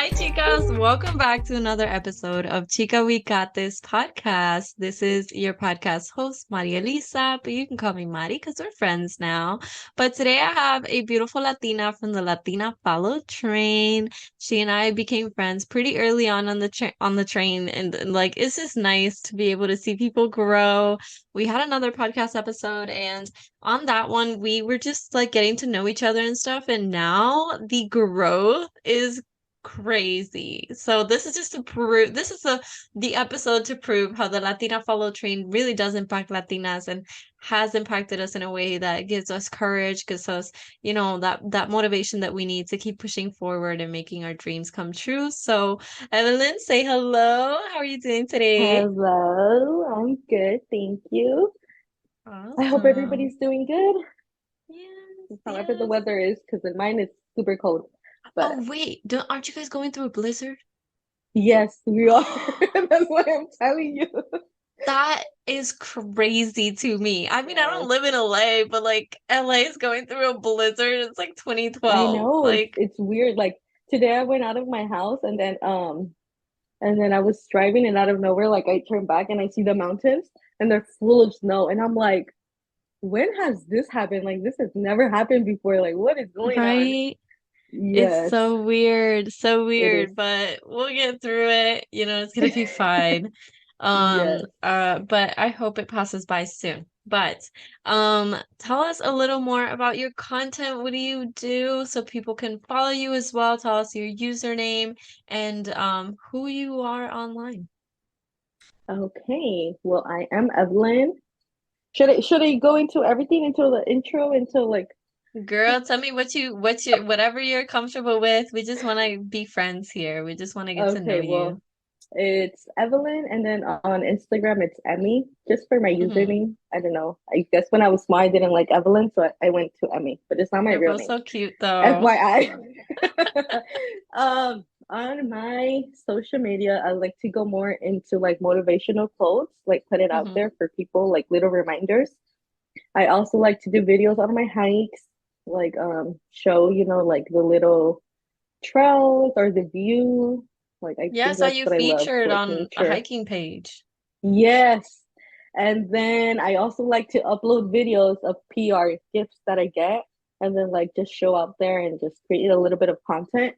Hi, chicas. Welcome back to another episode of Chica We Got This podcast. This is your podcast host, Maria Lisa, but you can call me Mari because we're friends now. But today I have a beautiful Latina from the Latina Follow train. She and I became friends pretty early on the train, and like it's just nice to be able to see people grow. We had another podcast episode, and on that one, we were just like getting to know each other and stuff. And now the growth is crazy. So this is just to prove this is the episode to prove how the Latina follow train really does impact Latinas and has impacted us in a way that gives us courage, gives us, that motivation that we need to keep pushing forward and making our dreams come true. So Evelyn, say hello. How are you doing today? Hello, I'm good, thank you. I hope Awesome. everybody's doing good, Yes, however the yes. weather is, because in mine it's super cold. But Oh wait, aren't you guys going through a blizzard? yes, we are. That's why I'm telling you. That is crazy to me. I mean, I don't Yes, live in LA, but like LA is going through a blizzard. It's like I 2012. know it's Like, it's weird. Like today, I went out of my house and then I was driving, and out of nowhere, like I turned back and I see the mountains, and they're full of snow, and I'm like, when has this happened? Like this has never happened before. Like what is going on? right? It's Yes, so it is. weird, but we'll get through it. It's gonna be fine. Yes. But I hope it passes by soon. But tell us a little more about your content. What do you do so people can follow you as well? Tell us your username and who you are online. Okay. Well, I am Evelyn. Should I go into everything until the intro until like Girl, tell me whatever you're comfortable with. We just want to be friends here. We just want to get to know okay, you. well, it's Evelyn and then on Instagram it's Emmy, just for my Hmm. username. I don't know. I guess when I was small I didn't like Evelyn, so I went to Emmy, but it's not my They're real both name. so cute though. FYI. On my social media, I like to go more into like motivational quotes, like put it out Hmm. there for people, like little reminders. I also like to do videos on my hikes, like show, like the little trails or the view. Like I Yeah, I think saw that's you what I love, featured like on a nature. hiking page. Yes. And then I also like to upload videos of PR gifts that I get and then like just show out there and just create a little bit of content.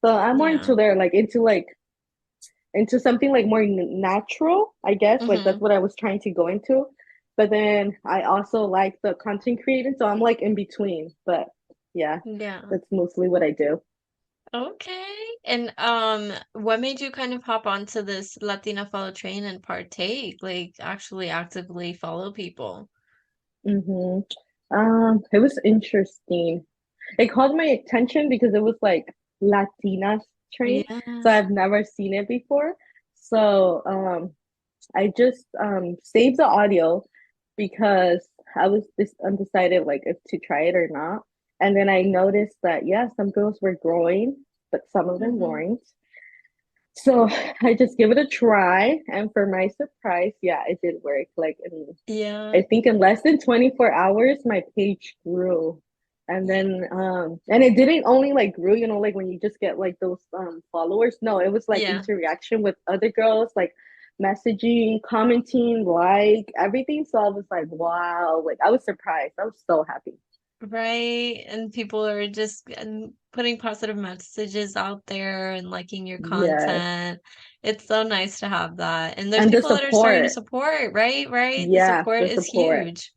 So I'm more Yeah. into there, like into something like more natural, I guess. Like that's Hmm. what I was trying to go into. But then I also like the content creating, so I'm like in between. But yeah, Yeah. that's mostly what I do. Okay. And what made you kind of hop onto this Latina follow train and partake, like actually actively follow people? Mm-hmm. It was interesting. It caught my attention because it was like Latinas train, so Yeah. I've never seen it before. So I just saved the audio because I was just undecided like if to try it or not. And then I noticed that yeah, some girls were growing, but some of them Hmm. weren't. So I just give it a try, and for my surprise, yeah, it did work. Like Yeah. I think in less than 24 hours, my page grew. And then and it didn't only like grew, like when you just get like those followers. No, it was like Yeah. interaction with other girls, like messaging, commenting, like everything. So I was like, wow, like I was surprised. I was so happy. Right. And people are just putting positive messages out there and liking your Yes. content. It's so nice to have that. And there's And the people that are starting to support. support, right? Right. The Yeah, support the is support. huge.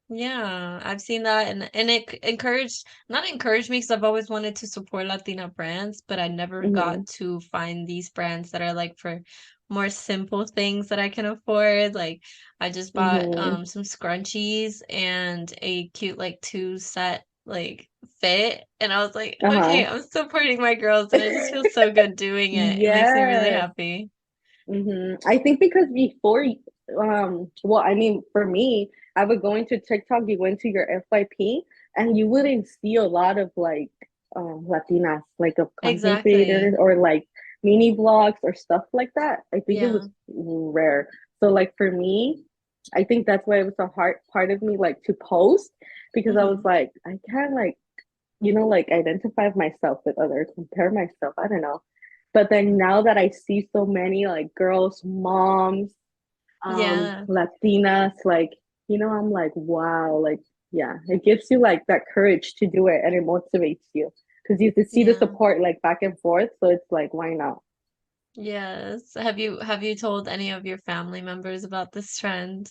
Yeah, I've seen that and it encouraged not encouraged me because I've always wanted to support Latina brands, but I never got Hmm. to find these brands that are like for more simple things that I can afford. Like I just bought Hmm. some scrunchies and a cute like two set like fit and I was like, okay, Uh-huh. I'm supporting my girls and it just feels so good doing it. It makes me really Yes. happy. I think because before, well, I mean, for me, I would go into TikTok, you went to your FYP, and you wouldn't see a lot of like Latinas, like of content creators Exactly. or like mini vlogs or stuff like that. I think it Yeah. was rare. So like for me, I think that's why it was a hard part of me like to post because I was Hmm. like, I can't like, like identify myself with others, compare myself. I don't know. But then now that I see so many like girls, moms, Yeah. Latinas, like, I'm like, wow, like, yeah, it gives you like that courage to do it and it motivates you because you see the Yeah. support like back and forth. So it's like, why not? Yes. Have you told any of your family members about this trend?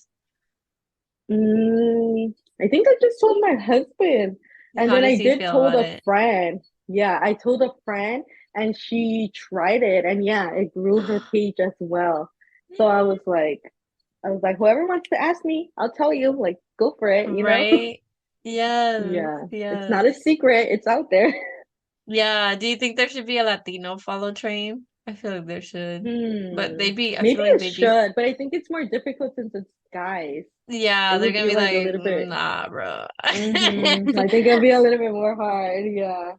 I think I just told my husband. And How then I does he did feel told about a it? friend. Yeah, I told a friend and she tried it and yeah, it grew her page as well. So I was like, whoever wants to ask me, I'll tell you, like, go for it. Right? Yes, Yeah, it's not a yes. secret, it's out there. Yeah, do you think there should be a Latino follow train? I feel like there should. But I Maybe feel like it they'd be, should, but I think it's more difficult since it's guys. yeah, It they're would gonna be be like a like, little bit, nah, bro. I think it'll be a little bit more hard. Yeah.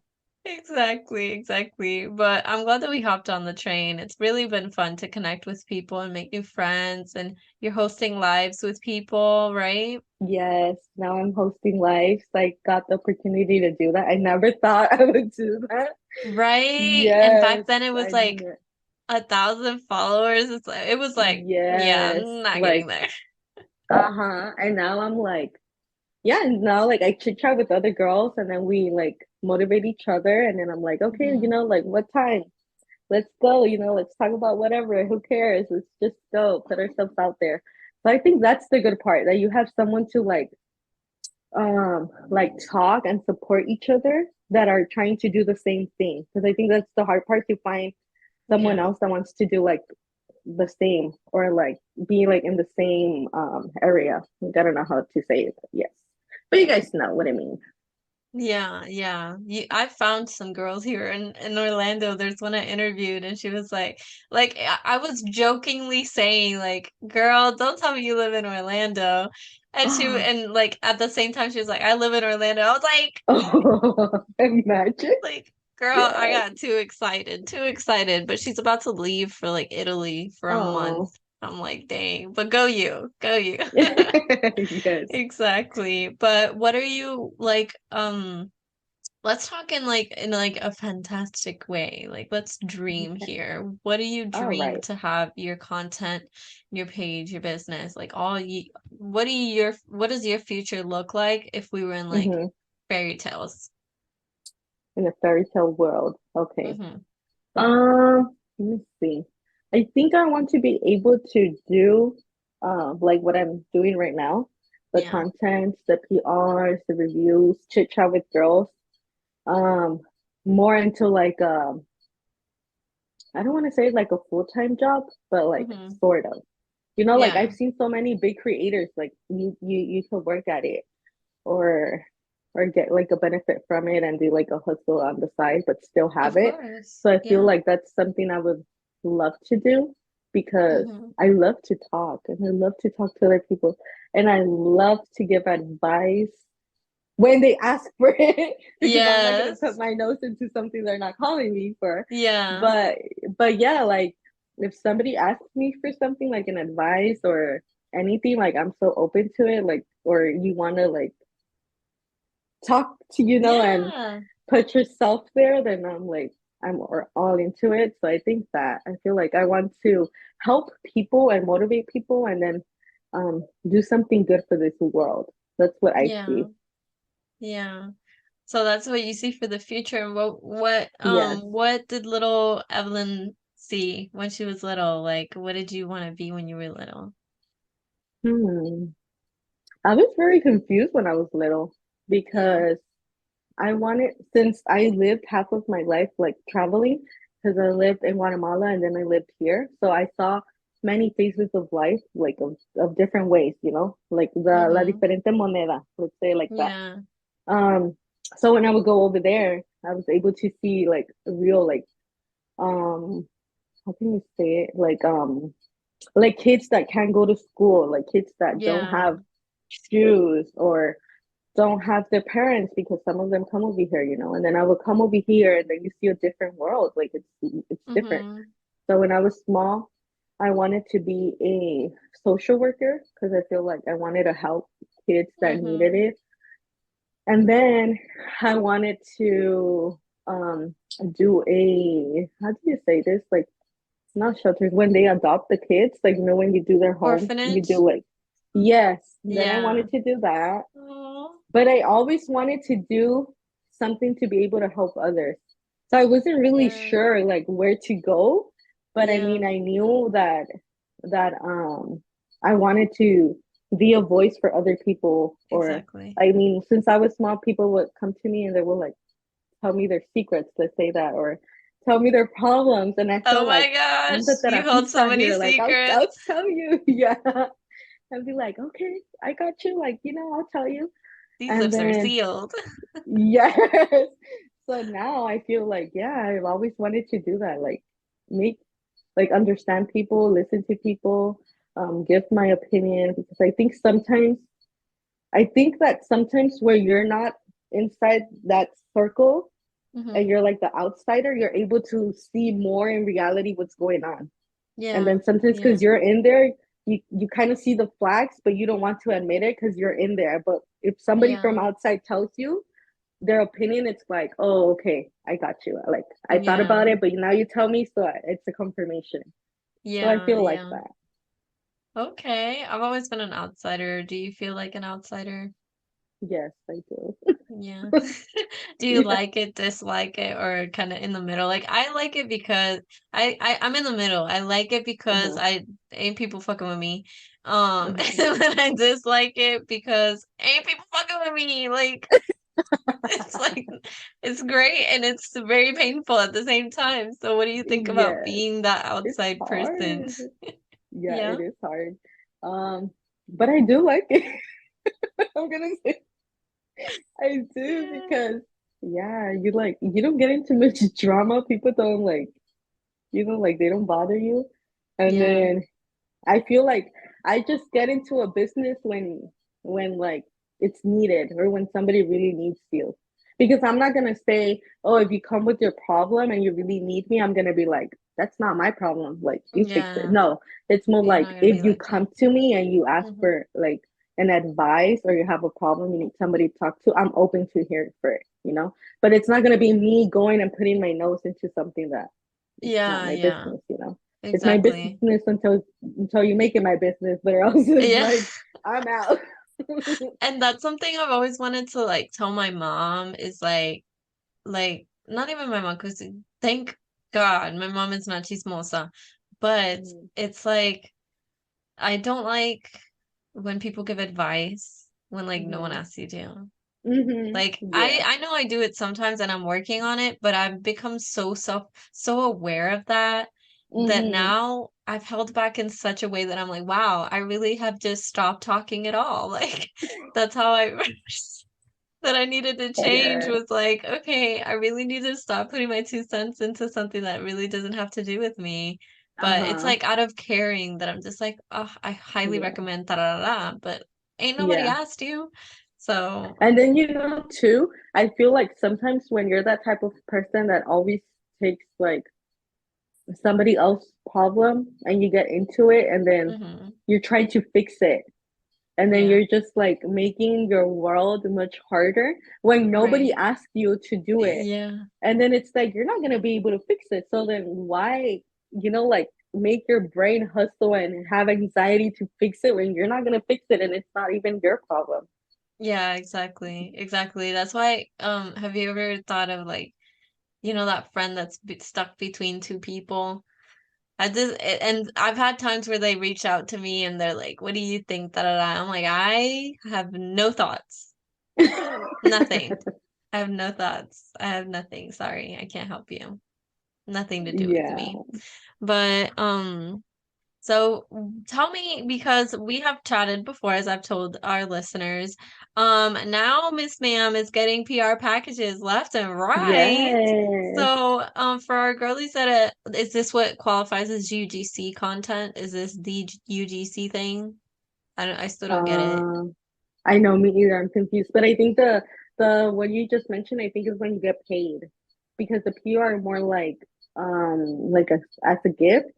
Exactly, exactly. But I'm glad that we hopped on the train. It's really been fun to connect with people and make new friends, and you're hosting lives with people, right? Yes, now I'm hosting lives. I got the opportunity to do that. I never thought I would do that. Right? And back Yes, then it was like 1,000 followers. It was like, yeah, yes, I'm not getting like, there. uh-huh. And now I'm like, yeah, and now like I chit chat with other girls and then we like motivate each other. And then I'm like, okay, Mhm. like what time? Let's go, let's talk about whatever. Who cares? Let's just go, put ourselves out there. So I think that's the good part that you have someone to like talk and support each other that are trying to do the same thing. Because I think that's the hard part to find someone Yeah. else that wants to do like the same or like be like in the same area. Like, I don't know how to say it, but yes. But you guys know what I mean. Yeah, yeah. I found some girls here in Orlando. There's one I interviewed, and she was like I was jokingly saying, like, "Girl, don't tell me you live in Orlando," and like at the same time, she was like, "I live in Orlando." I was Oh, imagine. like, "Girl, I Yes. got too excited." But she's about to leave for like Italy for a month. Oh. I'm like, "Dang!" But go you. Yes. Exactly. But what are you like? Let's talk in like a fantastic way. Like let's dream Okay. here. What do you All dream right. to have your content, your page, your business, like all you what does your future look like if we were in like Mm-hmm. fairy tales? In a fairy tale world. Okay. Mm-hmm. Let me see. I think I want to be able to do like what I'm doing right now, the Yeah. content, the PRs, the reviews, chit chat with girls. Um, more into like I don't want to say like a full-time job, but like Mm-hmm. sort of. Like Yeah. I've seen so many big creators like you could work at it or get like a benefit from it and do like a hustle on the side but still have Of it. course. So I feel Yeah. like that's something I would love to do because Mm-hmm. I love to talk and I love to talk to other people and I love to give advice when they ask for it because I'm not gonna put Yes. my nose into something they're not calling me for. Yeah. But yeah, like if somebody asks me for something like an advice or anything, like I'm so open to it, like or you wanna like talk to and Yeah. put yourself there, then I'm like I'm all into it. So I think that I feel like I want to help people and motivate people and then do something good for this world. That's what I Yeah. see. Yeah. So that's what you see for the future. And Yes. what did little Evelyn see when she was little? Like what did you want to be when you were little? Hmm. I was very confused when I was little Yeah. because I wanted, since I lived half of my life like traveling, because I lived in Guatemala and then I lived here. So I saw many phases of life, like of different ways, like la Mm-hmm. diferente moneda, let's say like that. Yeah. Um, so when I would go over there, I was able to see like real, like, um, how can you say it? Like kids that can't go to school, like kids that don't Yeah. have shoes or don't have their parents because some of them come over here, and then I would come over here and then you see a different world. Like it's different. Mm-hmm. So when I was small, I wanted to be a social worker because I feel like I wanted to help kids that needed Mm-hmm. it. And then I wanted to. um do a, how do you say this? Like, it's not shelters when they adopt the kids, like, when you do their home, you do Orphanage? like, yes, then I Yeah. wanted to do that. Oh, But I always wanted to do something to be able to help others. So I wasn't really yeah. sure like where to go, but I Yeah, mean, I knew that I wanted to be a voice for other people. Or exactly. I mean, since I was small, people would come to me and they would like tell me their secrets, let's say that, or tell me their problems, and I Oh felt like my I'm the gosh, you hold so terapista many here. Like, I'll secrets. tell you, yeah. I'd be like, okay, I got you. Like, I'll tell you. These And lips are then sealed. yes. So now I feel like, yeah, I've always wanted to do that. Like, make, like, understand people, listen to people, give my opinion, because I think that sometimes where you're not inside that circle and Hmm. you're like the outsider, you're able to see more in reality what's going on. And Yeah, then sometimes yeah, because you're in there, you kind of see the flags, but you don't want to admit it because you're in there. But if somebody from yeah, outside tells you their opinion, it's like, oh, okay, I got you. Like, I thought about yeah, it, but now you tell me, so it's a confirmation. So I yeah, feel like yeah. that. Okay, I've always been an outsider. Do you feel like an outsider? Yes, I do. Yeah. Do you Yeah. like it, dislike it, or kind of in the middle? Like I like it because I'm in the middle. I like it because Uh-huh. I ain't people fucking with me. Uh-huh. And then I dislike it because ain't people fucking with me. Like it's like it's great and it's very painful at the same time. So what do you think about Yes, being that it's outside person? hard. Yeah, Yeah. it is hard. But I do like it. I'm gonna say I do Yeah. because, yeah, you don't get into much drama. People don't like, like, they don't bother you. And Yeah. then I feel like I just get into a business when like it's needed, or when somebody really needs you. Because I'm not gonna say, oh, if you come with your problem and you really need me, I'm gonna be like, that's not my problem. Like, you fix it. Yeah. No, it's more You're not like gonna if be you like that. come to me and you ask Hmm. for like an advice, or you have a problem, you need somebody to talk to, I'm open to hear it for it. But it's not gonna be me going and putting my nose into something that it's not Yeah, my yeah. business. It's my Exactly. business until you make it my business, but else it's Yeah. like I'm out. And that's something I've always wanted to like tell my mom is like not even my mom because thank God my mom is not chismosa, but Mhm. it's like I don't like when people give advice when like no one Mhm. asks you to. Like Yeah. I know I do it sometimes and I'm working on it, but I've become so aware of that that Mhm. now I've held back in such a way that I'm like, wow, I really have just stopped talking at all. Like that's how I that I needed to change Yeah. was like, okay, I really need to stop putting my 2 cents into something that really doesn't have to do with me. But it's Uh-huh. like out of caring that I'm just like, oh, I highly Yeah. recommend da da da, but ain't nobody Yeah. asked you. So, And then too, I feel like sometimes when you're that type of person that always takes like somebody else's problem and you get into it, and then mhm. you're trying to fix it, and then Yeah. you're just like making your world much harder when nobody Right. asked you to do it. Yeah. And then it's like you're not going to be able to fix it, so then why, like, make your brain hustle and have anxiety to fix it when you're not going to fix it and it's not even your problem. Yeah, exactly. Exactly. That's why have you ever thought of like, that friend that's stuck between two people? And I've had times where they reach out to me and they're like, "What do you think?" Da, da, da. I'm like, I have no thoughts. Nothing. I have no thoughts. I have nothing. Sorry, I can't help you. Nothing to do with Yeah. me. But so tell me because we have chatted before, as I've told our listeners. Now Miss Ma'am is getting PR packages left and right. Yes. So, for our girlies is this what qualifies as UGC content? Is this the UGC thing? I still don't get it. um I know, me either. I'm confused, but I think the what you just mentioned, I think, is when you get paid, because the PR are more like as a gift.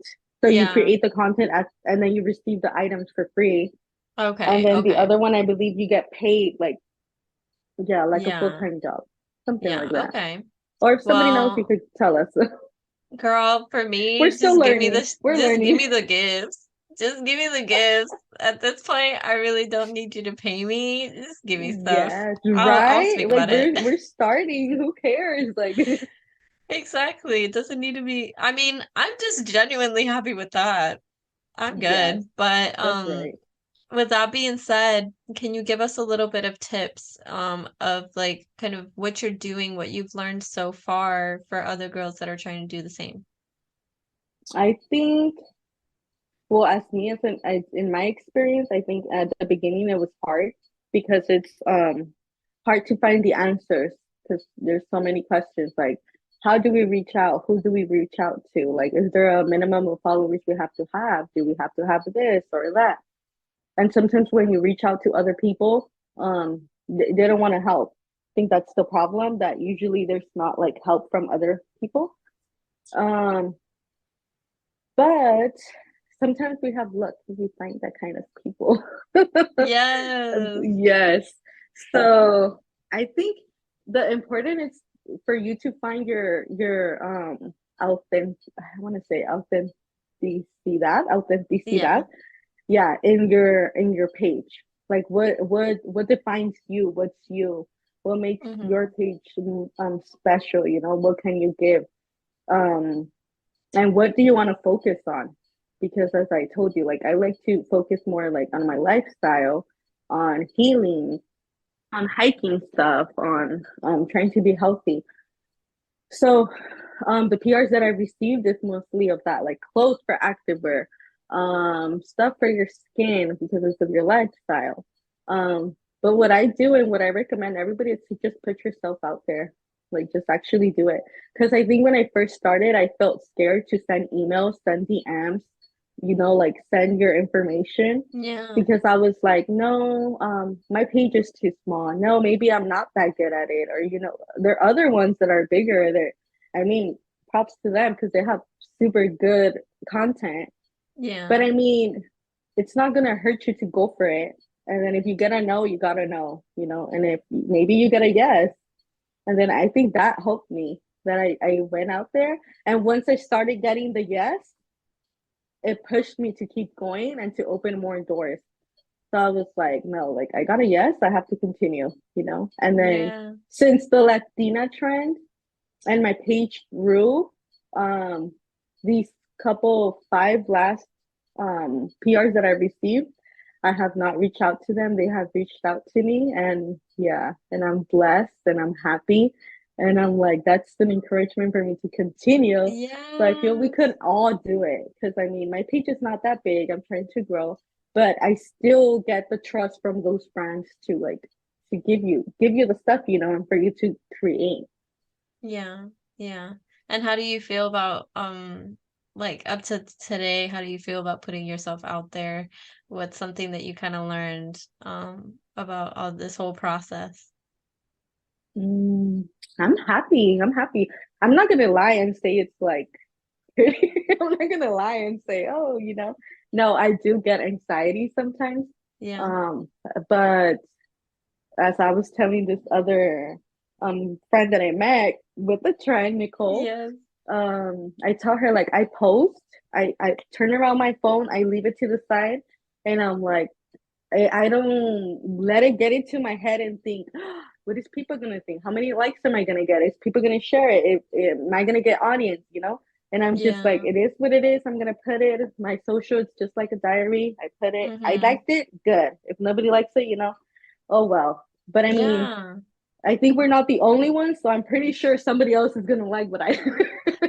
So you Yeah. create the content and then you receive the items for free. And Okay. then the Okay. other one, I believe, you get paid like, yeah, like a Yeah. full-time job, something like Yeah. that. Okay. Or if somebody knows, you Well, could tell us. girl, for We're me, still learning. We're just give learning. me the gifts. Just give me the gifts. At this point, I really don't need you to pay me. Just give me stuff. Yes, I'll right? speak Like about it. we're starting. Who cares? Like Exactly. It doesn't need to be. I mean, I'm just genuinely happy with that. I'm yes, good. But that's right. with that being said, can you give us a little bit of tips of like kind of what you're doing, what you've learned so far for other girls that are trying to do the same? I think, well, as me as in my experience, I think at the beginning it was hard because it's hard to find the answers because there's so many questions like how do we reach out? Who do we reach out to? Like, is there a minimum of followers we have to have? Do we have to have this or that? And sometimes when you reach out to other people, they don't want to help. I think that's the problem, that usually there's not like help from other people. Um, but sometimes we have luck if we find that kind of people. Yes. Yes. So I think the important is for you to find your authentic, I want to say autenticidad, Yeah. yeah, in your page. Like what defines you? What's you? What makes Hmm. your page special? You know, what can you give? Um, and what do you want to focus on? Because as I told you, like I like to focus more like on my lifestyle, on healing, on hiking stuff, on trying to be healthy. So the PRs that I received is mostly of that, like clothes for activewear, stuff for your skin because it's of your lifestyle. But what I do and what I recommend everybody is to just put yourself out there, like just actually do it. Because I think when I first started, I felt scared to send emails, send DMs, you know, like send your information Yeah. because I was like, no, my page is too small. No, maybe I'm not that good at it. Or, you know, there are other ones that are bigger that, I mean, props to them because they have super good content. But Yeah. I mean, it's not going to hurt you to go for it. And then if you get a no, you got to know, you know, and if maybe you get a yes. And then I think that helped me that I went out there. And once I started getting the yes, it pushed me to keep going and to open more doors. So I was like, no, like I got a yes, I have to continue, you know? And then Yeah. since the Latina trend and my page grew, um, these couple five last PRs that I received, I have not reached out to them. They have reached out to me and yeah, and I'm blessed and I'm happy. And I'm like, that's an encouragement for me to continue. So I feel we Yes. could all do it because I mean, my page is not that big. I'm trying to grow, but I still get the trust from those brands to like to give you the stuff, you know, and for you to create. Yeah. Yeah. And how do you feel about like up to today, how do you feel about putting yourself out there? What's something that you kind of learned about all this whole process? Mm, I'm happy. I'm happy. I'm not gonna lie and say it's like I'm not gonna lie and say, oh, you know, no, I do get anxiety sometimes. Yeah. Um, but as I was telling this other friend that I met with the trend, Nicole, Yes. I tell her like I post, I turn around my phone, I leave it to the side, and I'm like I don't let it get into my head and think, oh, what is people gonna think? How many likes am I gonna get? Is people gonna share it? Am I gonna get audience? You know? And I'm just like, Yeah. it is what it is. I'm gonna put it. My social, it's just like a diary. I put it. I Mm-hmm. liked it. Good. If nobody likes it, you know, oh well. But I mean, Yeah. I think we're not the only ones, so I'm pretty sure somebody else is gonna like what I.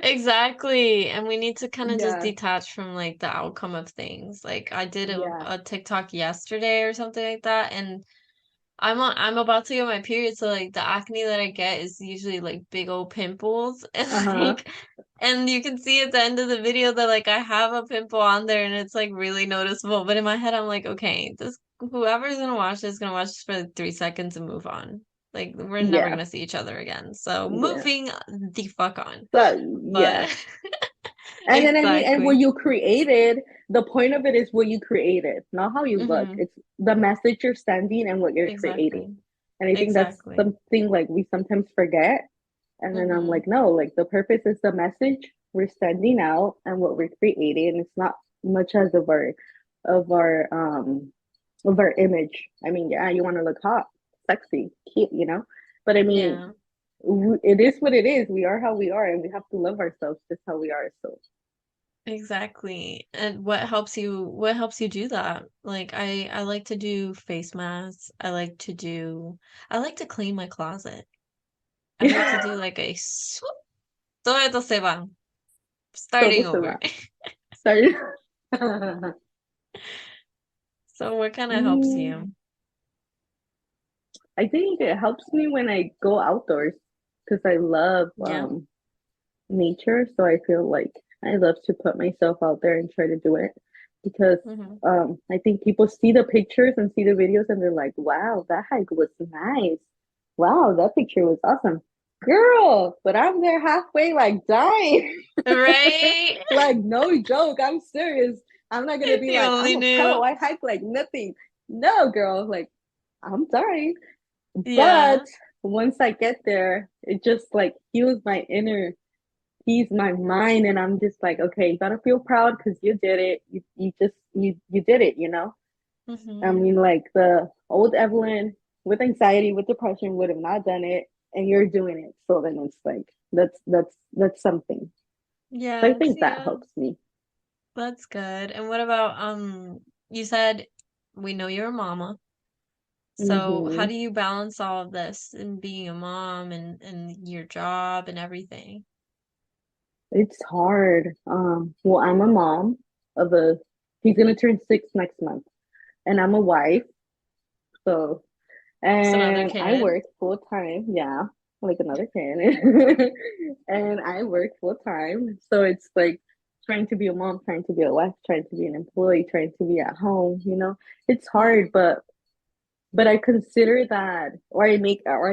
Exactly. And we need to kind of just Yeah. detach from like the outcome of things. Like I did Yeah. a TikTok yesterday or something like that, and I'm about to get my period, so like the acne that I get is usually like big old pimples and Uh huh. like and you can see at the end of the video that like I have a pimple on there and it's like really noticeable. But in my head I'm like, okay, this whoever's gonna watch this is gonna watch this for like 3 seconds and move on. Like we're never Yeah. gonna see each other again. So Yeah. moving the fuck on. So yeah. But And then I mean, and what exactly. you created, the point of it is what you created, not how you look. Hmm. It's the message you're sending and what you're creating. Exactly. And I think that's Exactly. something like we sometimes forget. And then I'm Mm-hmm. like, no, like the purpose is the message we're sending out and what we're creating. It's not much as of our um of our image. I mean, yeah, you want to look hot, sexy, cute, but I mean, Yeah, it is what it is. We are how we are, and we have to love ourselves just how we are. So exactly. And what helps you do that? Like I like to do face masks. I like to clean my closet. I like to do like a swoop. Todo esto se van. todo Starting se over. va. Sorry. So what kind of helps Mm, you? I think it helps me when I go outdoors because I love Yeah. nature. So I feel like I love to put myself out there and try to do it because Mm-hmm. I think people see the pictures and see the videos and they're like, wow, that hike was nice. Wow, that picture was awesome. Girl, but I'm there halfway like dying. Right? Like, no joke. I'm serious. I'm not gonna If be you like, I'm only a pro. knew. I hike like nothing. No, girl. Like, I'm dying. But Yeah. once I get there, it just like heals my inner peace, my mind, and I'm just like, okay, you gotta feel proud because you did it. You did it. I Mm-hmm. mean, like the old Evelyn with anxiety, with depression would have not done it, and you're doing it. So then it's like that's something. So I Yes, think that yes. helps me. That's good. And what about you said we know you're a mama. So how Hmm. do you balance all of this and being a mom and your job and everything? It's hard. Well, I'm a mom of a. He's gonna turn 6 next month, and I'm a wife. So, It's another and I kid. work full time. Yeah, like another kid. And I work full time. So it's like trying to be a mom, trying to be a wife, trying to be an employee, trying to be at home. It's hard, Mm-hmm. but I consider that, or I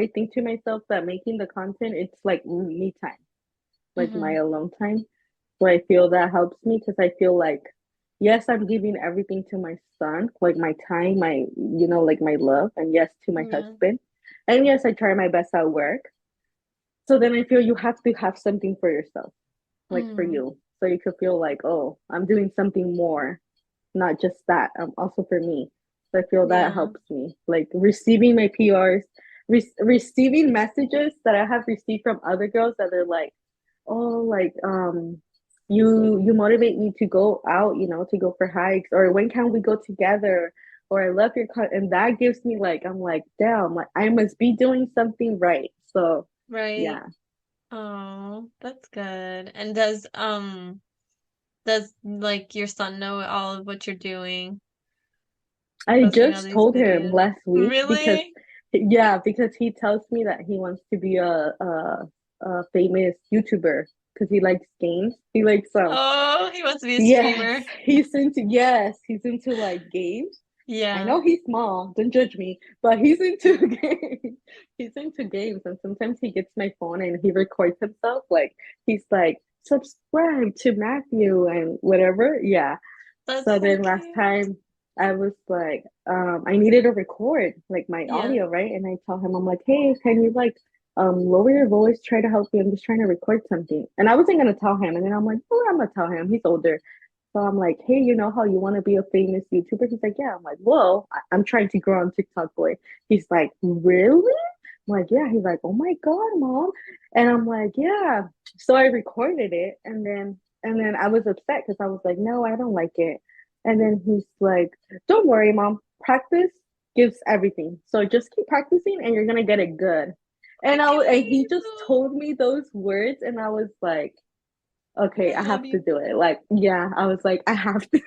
think to myself that making the content, it's like me time, like my Mm-hmm. alone time. So I feel that helps me because I feel like, yes, I'm giving everything to my son, like my time, like my love, and yes, to my Yeah. husband. And yes, I try my best at work. So then I feel you have to have something for yourself, like for Mm-hmm. you. So you could feel like, oh, I'm doing something more, not just that, also for me. So I feel that Yeah. helps me. Like receiving my PRs, receiving messages that I have received from other girls that are like, oh, like you motivate me to go out, to go for hikes, or when can we go together? Or I love your and that gives me like, I'm like, damn, like I must be doing something right. So Right. yeah. Oh, that's good. And does like your son know all of what you're doing, I posting all just these told him videos? last week because, Really? yeah, because he tells me that he wants to be a famous YouTuber because he likes games. He likes Oh, he wants to be a yes, streamer. he's into like games. I Yeah. know he's small, don't judge me, but he's into games. He's into games, and sometimes he gets my phone and he records himself. Like he's like, subscribe to Matthew and whatever. Yeah. That's So so then last cute. time I was like, I needed to record like my Yeah. audio, right? And I tell him, I'm like, hey, can you like lower your voice, try to help me. I'm just trying to record something. And I wasn't gonna tell him. And then I'm like, oh, I'm gonna tell him. He's older. So I'm like, hey, you know how you want to be a famous YouTuber? He's like, yeah. I'm like, whoa, I'm trying to grow on TikTok, boy. He's like, really? I'm like, yeah. He's like, oh my God, mom. And I'm like, yeah. So I recorded it and then I was upset because I was like, no, I don't like it. And then he's like, don't worry, mom. Practice gives everything. So just keep practicing and you're gonna get it good. Ay, qué And he just lindo. told me those words and I was like, okay, I I love have to you. do it. Like, yeah, I was like, I have to.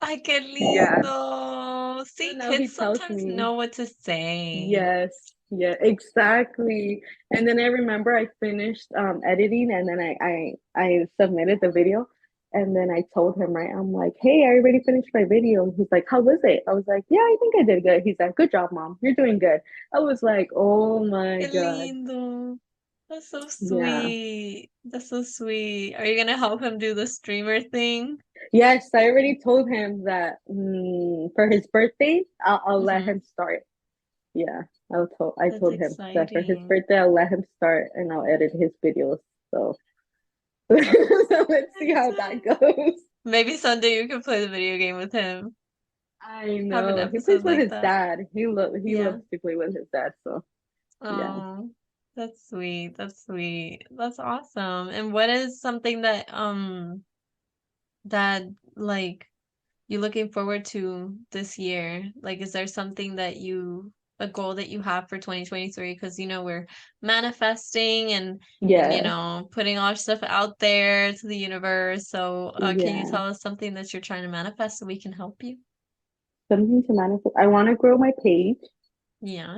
Ay, qué Yeah. lindo. So See, now he kids tells sometimes me, know what to say. yes, yeah, exactly. And then I remember I finished editing and then I submitted the video. And then I told him, right, I'm like, hey, I already finished my video. And he's like, how was it? I was like, yeah, I think I did good. He's like, good job, mom. You're doing good. I was like, oh my Qué God. lindo. That's so Yeah. sweet. That's so sweet. Are you gonna help him do the streamer thing? Yes, I already told him that for his birthday, I'll let Mm-hmm. him start. Yeah, I That's told him that for his exciting. birthday I'll let him start and I'll edit his videos. So, so let's see how that goes. Maybe someday you can play the video game with him. I Have an know. He plays episode with like his that. dad. He Yeah. loves to play with his dad, so yeah. Oh, that's sweet. That's sweet. That's awesome. And what is something that like you looking forward to this year? Like, is there something that a goal that you have for 2023? Because, we're manifesting and, Yeah. putting our stuff out there to the universe. So, can you Yeah. tell us something that you're trying to manifest so we can help you? Something to manifest. I want to grow my page.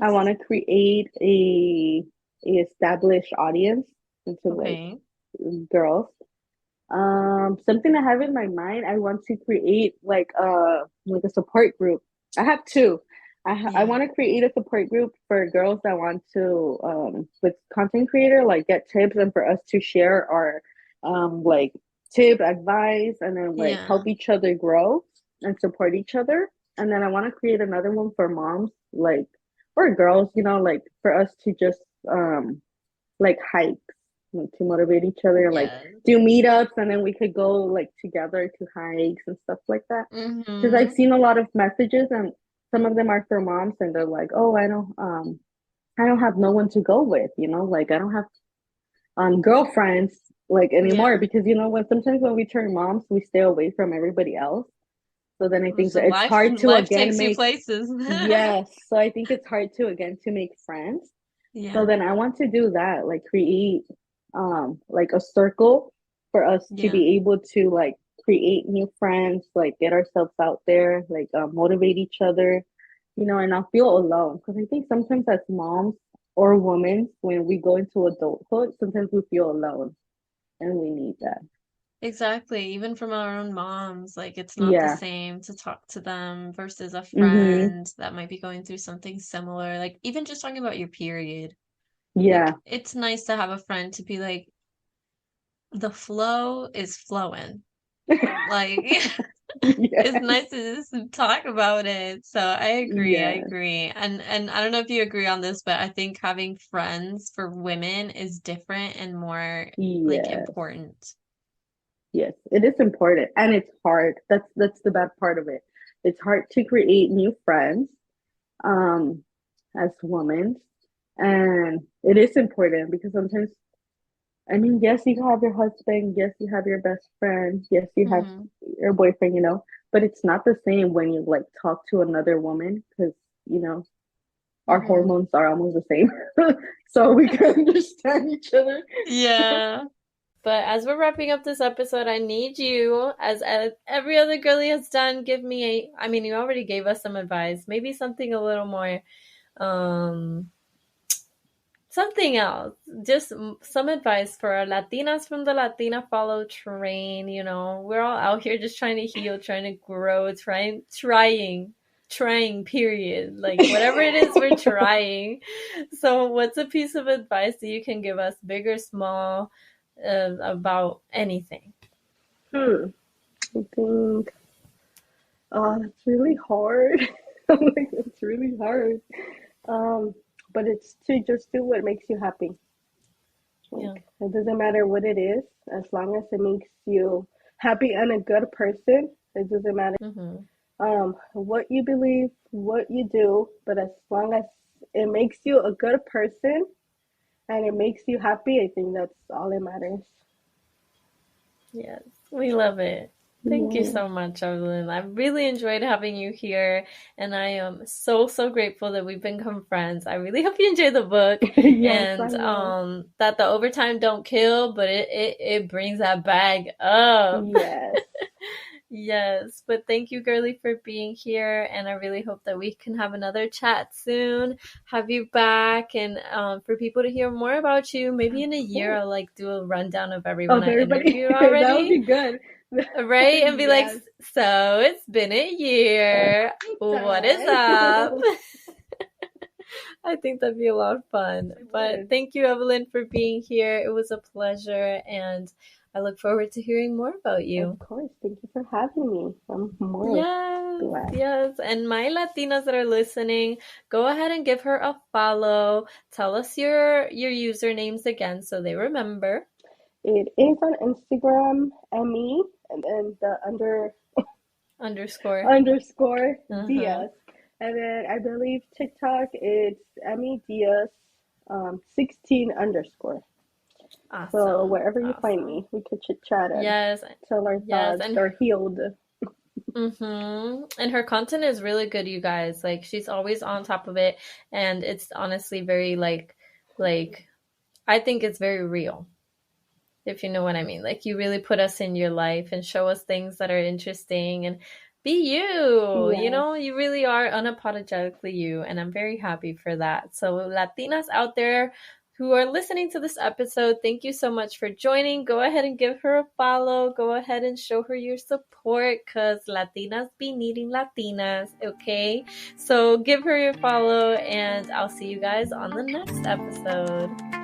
I want Yes. to create a established audience into like Okay. girls. Something I have in my mind, I want to create like a support group. I have two. I Yeah. want to create a support group for girls that want to with content creator like get tips and for us to share our like tip advice and then like Yeah. help each other grow and support each other. And then I want to create another one for moms like or girls, like for us to just like hikes, like to motivate each other, like Yes. do meetups, and then we could go like together to hikes and stuff like that. Because I've Mm-hmm. seen a lot of messages, and some of them are for moms, and they're like, "Oh, I don't have no one to go with, like I don't have girlfriends like anymore." Yeah. Because when sometimes when we turn moms, we stay away from everybody else. So then I think So that it's life hard to life again takes you make places. yes. So I think it's hard to again to make friends. So Yeah. then I want to do that, like create like a circle for us to Yeah. be able to like create new friends, like get ourselves out there, like motivate each other, and not feel alone. Because I think sometimes as moms or women, when we go into adulthood, sometimes we feel alone and we need that. Exactly. Even from our own moms, like it's not the Yeah. same to talk to them versus a Mm-hmm. friend that might be going through something similar. Like even just talking about your period. Yeah. Like it's nice to have a friend to be like, the flow is flowing. Like it's Yes. nice to just talk about it. So I agree. I Yes. agree. And I don't know if you agree on this, but I think having friends for women is different and more like Yes. important. Yes, it is important and it's hard. That's the bad part of it. It's hard to create new friends um as women and it is important because sometimes I mean yes you have your husband, yes you have your best friend, yes you have Hmm. your boyfriend, but it's not the same when you like talk to another woman because you know our Hmm. hormones are almost the same. So we can understand each other. Yeah. But as we're wrapping up this episode, I need you, as every other girlie has done, give me I mean, you already gave us some advice, maybe something a little more, um, something else. Just some advice for our Latinas from the Latina Follow train. We're all out here just trying to heal, trying to grow, trying, period. Like, whatever it is, we're trying. So, what's a piece of advice that you can give us, big or small, about anything? I think it's really hard. Like it's really hard. Um, but it's to just do what makes you happy. Yeah. Like it doesn't matter what it is, as long as it makes you happy and a good person. It doesn't matter Mm-hmm. what you believe, what you do, but as long as it makes you a good person and it makes you happy, I think that's all that matters. Yes, we love it. Thank you Yeah. so much, Evelyn. I really enjoyed having you here, and I am so, so grateful that we've become friends. I really hope you enjoy the book Yes, I and will. that the overtime don't kill, but it brings that bag up. Yes. Yes, but thank you, girly, for being here, and I really hope that we can have another chat soon. Have you back, and for people to hear more about you, maybe in a year Cool. I'll like do a rundown of everyone Of I everybody, interview that would already, be good. right? And be like, Yes. so it's been a year. What is Time. up? I think that'd be a lot of fun. It But would. thank you, Evelyn, for being here. It was a pleasure, and I look forward to hearing more about Of you. course. Thank you for having me. I'm more Yes, glad. yes. And my Latinas that are listening, go ahead and give her a follow. Tell us your usernames again so they remember. It is on Instagram, me, and then the Underscore. underscore Uh-huh. Diaz. And then I believe TikTok it's Emmy Diaz 16 underscore. So Awesome. wherever you find Awesome. me, we could chit chat and Yes. tell our Yes. thoughts or healed. And her content is really good, you guys. Like she's always on top of it, and it's honestly very like I think it's very real, if you know what I mean. Like you really put us in your life and show us things that are interesting and be you. You Yes. know, you really are unapologetically you, and I'm very happy for that. So Latinas out there who are listening to this episode, thank you so much for joining. Go ahead and give her a follow. Go ahead and show her your support because Latinas be needing Latinas, okay? So give her your follow, and I'll see you guys on the next episode.